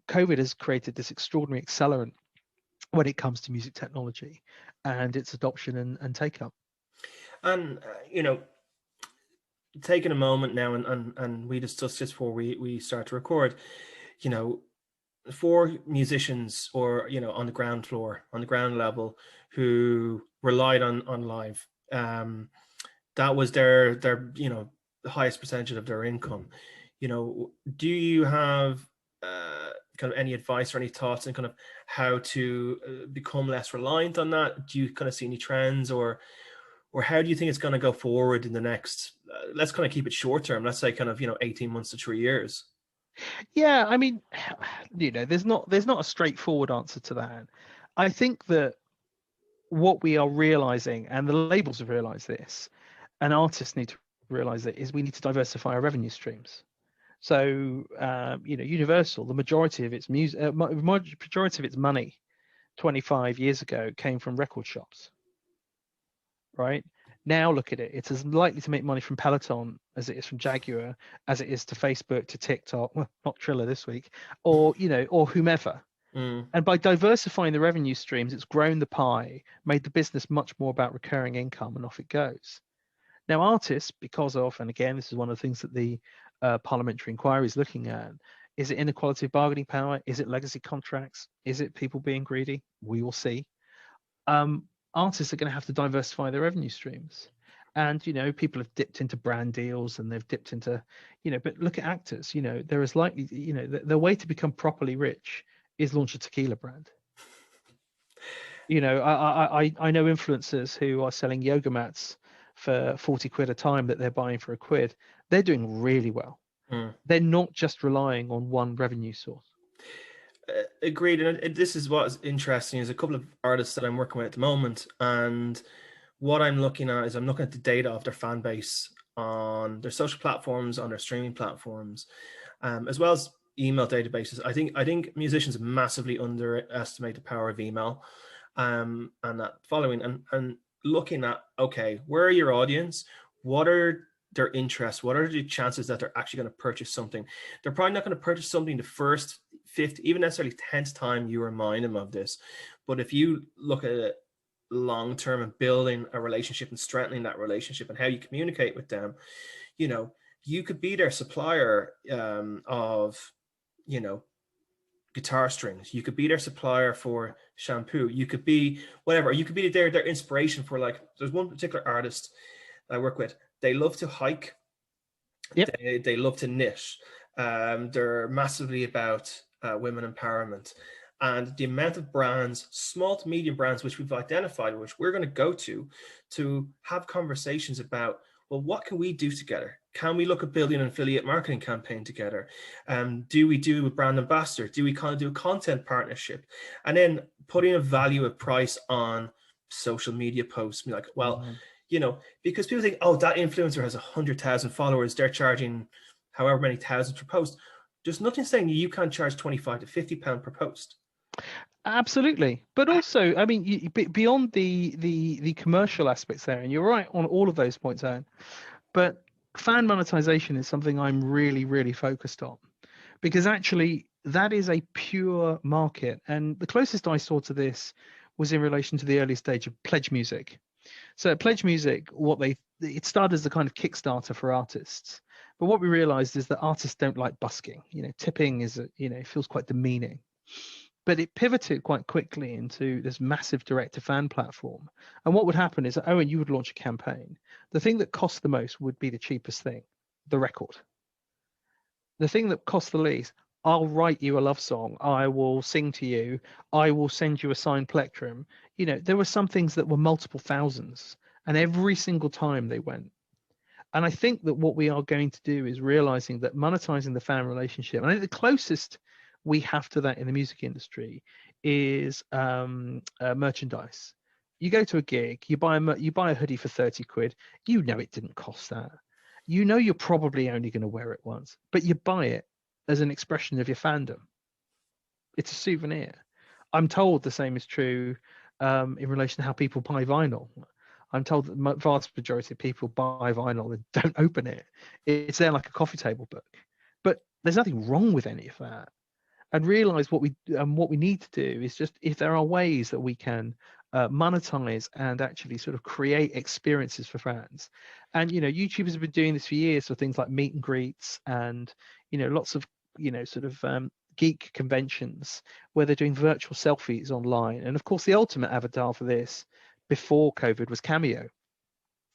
COVID has created this extraordinary accelerant when it comes to music technology and its adoption and take up. And taking a moment now, and we discussed this before we start to record, for musicians, or on the ground floor, on the ground level, who relied on live, that was their the highest percentage of their income. Do you have kind of any advice or any thoughts on kind of how to become less reliant on that? Do you kind of see any trends, or how do you think it's going to go forward in the next, let's kind of keep it short term, let's say kind of 18 months to 3 years? Yeah, I mean, there's not a straightforward answer to that. I think that what we are realizing, and the labels have realized this, and artists need to realize it, is we need to diversify our revenue streams. So, Universal, the majority of its majority of its money 25 years ago came from record shops, right? Now look at it. It's as likely to make money from Peloton as it is from Jaguar, as it is to Facebook, to TikTok, well, not Triller this week, or whomever. And by diversifying the revenue streams, it's grown the pie, made the business much more about recurring income, and off it goes. Now, artists, because of, and again, this is one of the things that the parliamentary inquiry is looking at, is it inequality of bargaining power? Is it legacy contracts? Is it people being greedy? We will see. Artists are going to have to diversify their revenue streams. And, people have dipped into brand deals, and they've dipped into, but look at actors, they're as likely, the way to become properly rich is launch a tequila brand. I know influencers who are selling yoga mats for 40 quid a time that they're buying for £1. They're doing really well. They're not just relying on one revenue source. Agreed. And this is what is interesting, is a couple of artists that I'm working with at the moment, and what I'm looking at is I'm looking at the data of their fan base on their social platforms, on their streaming platforms, as well as email databases. I think musicians massively underestimate the power of email, and that following and looking at, okay, where are your audience? What are their interests? What are the chances that they're actually going to purchase something? They're probably not going to purchase something the first 50, even necessarily 10th time you remind them of this. But if you look at it long term and building a relationship and strengthening that relationship and how you communicate with them, you could be their supplier of guitar strings. You could be their supplier for shampoo. You could be whatever. You could be their inspiration for, like, there's one particular artist I work with. They love to hike. Yep. They love to knit. They're massively about women empowerment. And the amount of brands, small to medium brands, which we've identified, which we're going to go to have conversations about, well, what can we do together? Can we look at building an affiliate marketing campaign together? Do we do a brand ambassador? Do we kind of do a content partnership? And then putting a value, a price on social media posts. Be like, well, because people think, oh, that influencer has 100,000 followers, they're charging however many thousands per post. There's nothing saying you can't charge £25 to £50 per post. Absolutely. But also, I mean, beyond the commercial aspects there, and you're right on all of those points, Aaron, but fan monetization is something I'm really, really focused on, because actually that is a pure market. And the closest I saw to this was in relation to the early stage of pledge music. So pledge music, it started as a kind of Kickstarter for artists. But what we realized is that artists don't like busking. Tipping is, feels quite demeaning. But it pivoted quite quickly into this massive direct-to-fan platform. And what would happen is that, Owen, you would launch a campaign. The thing that cost the most would be the cheapest thing, the record. The thing that costs the least, I'll write you a love song. I will sing to you. I will send you a signed plectrum. There were some things that were multiple thousands, and every single time they went. And I think that what we are going to do is realizing that monetizing the fan relationship, and I think the closest we have to that in the music industry is merchandise. You go to a gig, you buy a hoodie for 30 quid. It didn't cost that. You're probably only going to wear it once, but you buy it as an expression of your fandom. It's a souvenir. I'm told the same is true in relation to how people buy vinyl. I'm told that the vast majority of people buy vinyl and don't open it. It's there like a coffee table book. But there's nothing wrong with any of that. and realize what we need to do is just, if there are ways that we can monetize and actually sort of create experiences for fans. And YouTubers have been doing this for years for things like meet and greets, and lots of sort of geek conventions where they're doing virtual selfies online. And of course, the ultimate avatar for this before COVID was Cameo.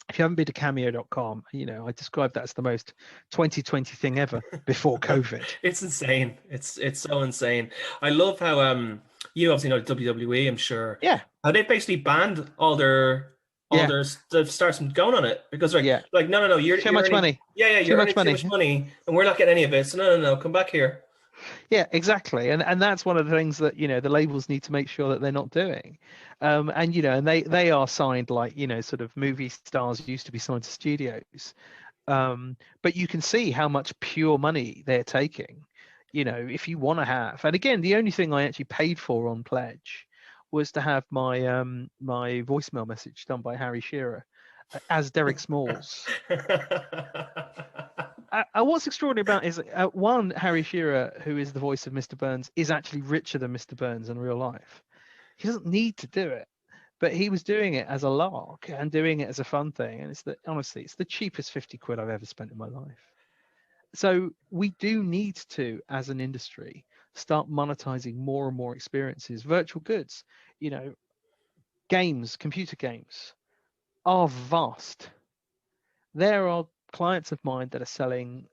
If you haven't been to cameo.com, I describe that as the most 2020 thing ever before COVID. It's insane. It's so insane. I love how you obviously know the WWE, I'm sure. Yeah. How they basically banned all their stars from going on it because like no, you're too much earning, money. you're earning too much money and we're not getting any of it. So no, come back here. Yeah, exactly. And that's one of the things that the labels need to make sure that they're not doing. And they are signed like sort of movie stars used to be signed to studios. But you can see how much pure money they're taking. If you want to have, and again, the only thing I actually paid for on Pledge was to have my my voicemail message done by Harry Shearer as Derek Smalls. What's extraordinary about is one, Harry Shearer, who is the voice of Mr. Burns, is actually richer than Mr. Burns in real life. He doesn't need to do it, but he was doing it as a lark and doing it as a fun thing. And honestly, it's the cheapest 50 quid I've ever spent in my life. So we do need to, as an industry, start monetizing more and more experiences. Virtual goods, games, computer games are vast. There are clients of mine that are selling,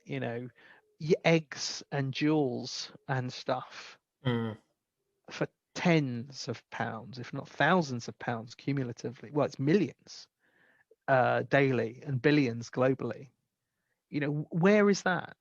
eggs and jewels and stuff for tens of pounds, if not thousands of pounds cumulatively. Well, it's millions daily and billions globally. Where is that?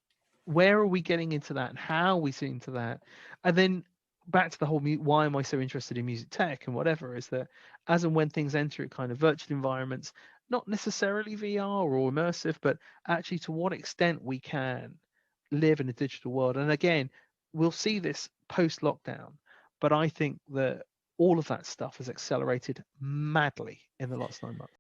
Where are we getting into that? And how are we seeing to that? And then back to the whole why am I so interested in music tech and whatever, is that as and when things enter kind of virtual environments, not necessarily VR or immersive, but actually to what extent we can live in a digital world. And again, we'll see this post lockdown, but I think that all of that stuff has accelerated madly in the last 9 months.